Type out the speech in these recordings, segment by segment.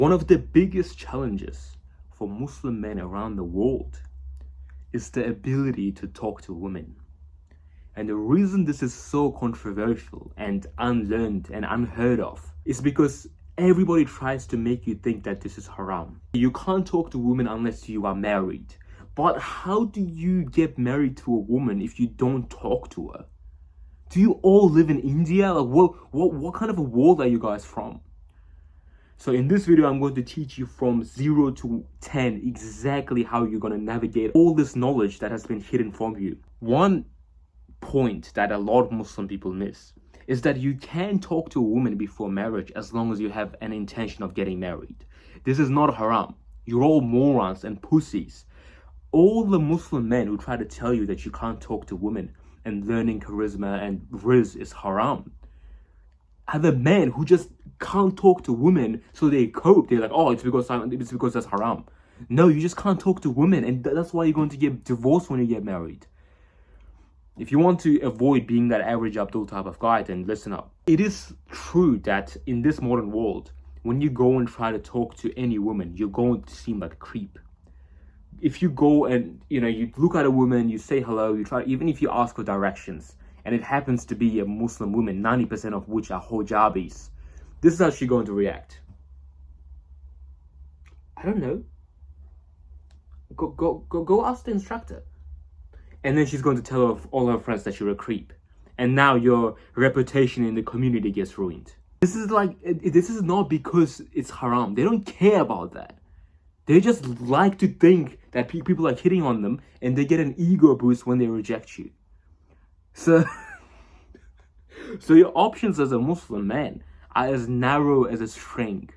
One of the biggest challenges for Muslim men around the world is the ability to talk to women. And the reason this is so controversial and unlearned and unheard of is because everybody tries to make you think that this is haram. You can't talk to women unless you are married. But how do you get married to a woman if you don't talk to her? Do you all live in India? Like, what kind of a world are you guys from? So in this video, I'm going to teach you from 0 to 10 exactly how you're going to navigate all this knowledge that has been hidden from you. One point that a lot of Muslim people miss is that you can talk to a woman before marriage as long as you have an intention of getting married. This is not haram. You're all morons and pussies. All the Muslim men who try to tell you that you can't talk to women and learning charisma and Rizz is haram are the men who just can't talk to women, so they cope. They're like, oh, it's because that's haram. No, you just can't talk to women, and that's why you're going to get divorced when you get married. If you want to avoid being that average Abdul type of guy, then listen up. It is true that in this modern world, when you go and try to talk to any woman, you're going to seem like a creep. If you go and, you look at a woman, you say hello, you try, even if you ask for directions, and it happens to be a Muslim woman, 90% of which are hijabis, this is how she's going to react. I don't know. Go ask the instructor. And then she's going to tell all her friends that you're a creep. And now your reputation in the community gets ruined. This is not because it's haram. They don't care about that. They just like to think that people are hitting on them, and they get an ego boost when they reject you. So your options as a Muslim man are as narrow as a string.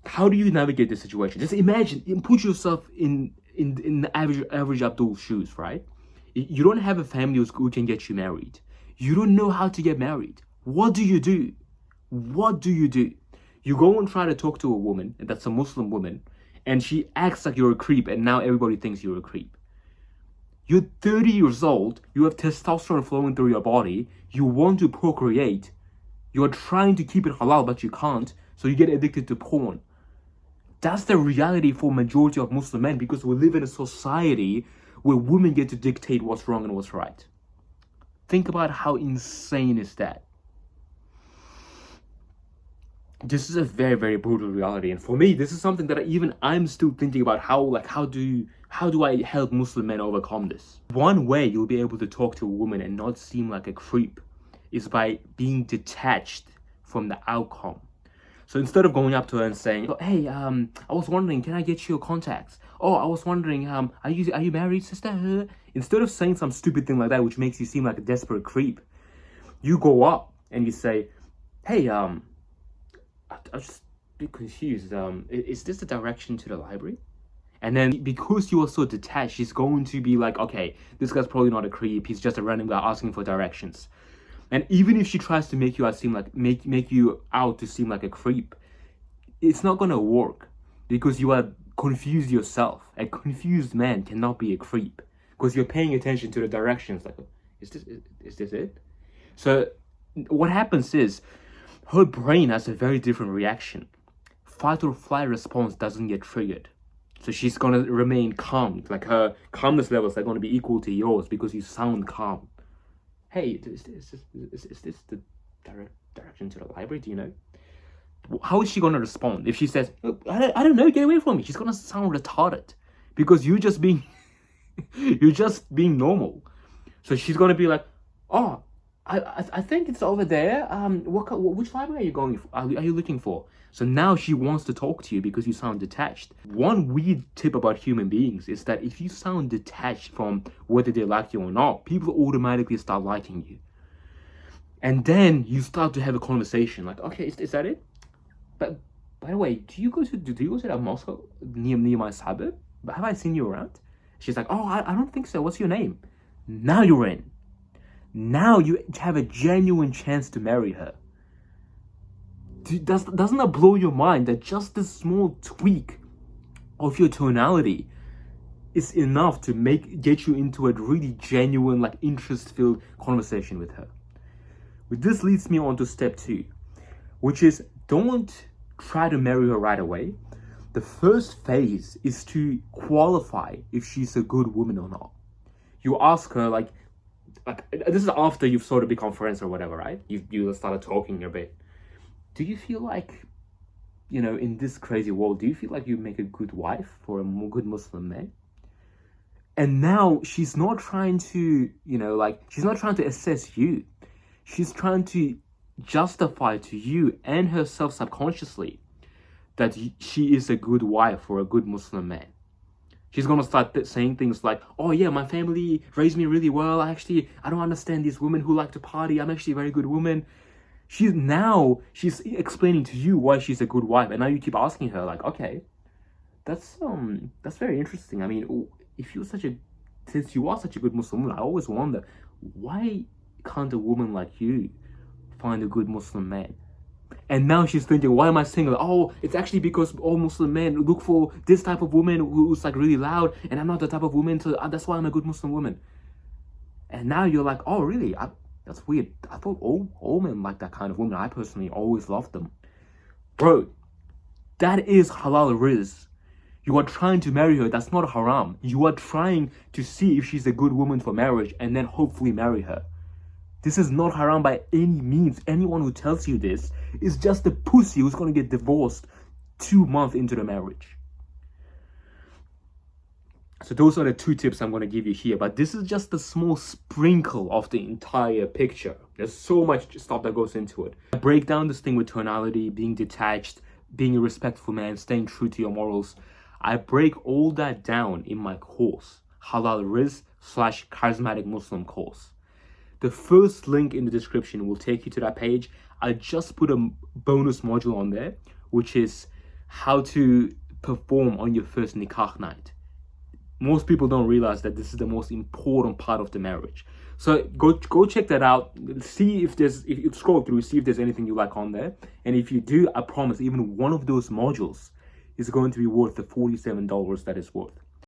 How do you navigate this situation? Just imagine, put yourself in the average Abdul's shoes, right? You don't have a family who can get you married. You don't know how to get married. What do you do? What do you do? You go and try to talk to a woman, and that's a Muslim woman, and she acts like you're a creep, and now everybody thinks you're a creep. You're 30 years old, you have testosterone flowing through your body, you want to procreate, you're trying to keep it halal, but you can't, so you get addicted to porn. That's the reality for majority of Muslim men, because we live in a society where women get to dictate what's wrong and what's right. Think about how insane is that. This is a very, very brutal reality, and for me, this is something that I'm still thinking about. How do I help Muslim men overcome this? One way you'll be able to talk to a woman and not seem like a creep is by being detached from the outcome. So instead of going up to her and saying, oh, hey, I was wondering, can I get your contacts? Oh, I was wondering, are you married, sister? Instead of saying some stupid thing like that, which makes you seem like a desperate creep, you go up and you say, hey, I'm just a bit confused. Is this the direction to the library? And then because you are so detached, she's going to be like, okay, this guy's probably not a creep. He's just a random guy asking for directions. And even if she tries to make you out seem like make you out to seem like a creep, it's not gonna work, because you are confused yourself. A confused man cannot be a creep, because you're paying attention to the directions. Like, is this it? So what happens is, her brain has a very different reaction. Fight or flight response doesn't get triggered. So she's gonna remain calm. Like, her calmness levels are gonna be equal to yours because you sound calm. Hey, is this the direction to the library? Do you know? How is she gonna respond if she says, oh, I don't know, get away from me? She's gonna sound retarded, because you're just being normal. So she's gonna be like, oh, I think it's over there. Which library are you going for? Are you looking for? So now she wants to talk to you because you sound detached. One weird tip about human beings is that if you sound detached from whether they like you or not, people automatically start liking you. And then you start to have a conversation like, okay, is that it? But by the way, do you go to that mosque near my suburb? Have I seen you around? She's like, oh, I don't think so. What's your name? Now you're in. Now you have a genuine chance to marry her. Doesn't that blow your mind that just this small tweak of your tonality is enough to get you into a really genuine, like, interest-filled conversation with her? This leads me on to step 2, which is don't try to marry her right away. The first phase is to qualify if she's a good woman or not. You ask her, like this is after you've sort of become friends or whatever, right? You started talking a bit. Do you feel like, in this crazy world, do you feel like you make a good wife for a good Muslim man? And now she's not trying to, she's not trying to assess you. She's trying to justify to you and herself subconsciously that she is a good wife for a good Muslim man. She's gonna start saying things like, oh yeah, my family raised me really well. I don't understand these women who like to party. I'm actually a very good woman. She's explaining to you why she's a good wife. And now you keep asking her, like, okay, that's very interesting. I mean, since you are such a good Muslim woman, I always wonder, why can't a woman like you find a good Muslim man? And now she's thinking, why am I single? Oh, it's actually because all Muslim men look for this type of woman who's like really loud, and I'm not the type of woman that's why I'm a good Muslim woman. And now you're like, oh really? That's weird. I thought all men like that kind of woman. I personally always loved them. Bro, that is halal Rizz. You are trying to marry her. That's not haram. You are trying to see if she's a good woman for marriage and then hopefully marry her. This is not haram by any means. Anyone who tells you this is just a pussy who's going to get divorced 2 months into the marriage. So those are the 2 tips I'm going to give you here. But this is just a small sprinkle of the entire picture. There's so much stuff that goes into it. I break down this thing with tonality, being detached, being a respectful man, staying true to your morals. I break all that down in my course, Halal Rizz / Charismatic Muslim course. The first link in the description will take you to that page. I just put a bonus module on there, which is how to perform on your first nikah night. Most people don't realize that this is the most important part of the marriage. So go check that out. See if you scroll through, see if there's anything you like on there. And if you do, I promise even one of those modules is going to be worth the $47 that it's worth.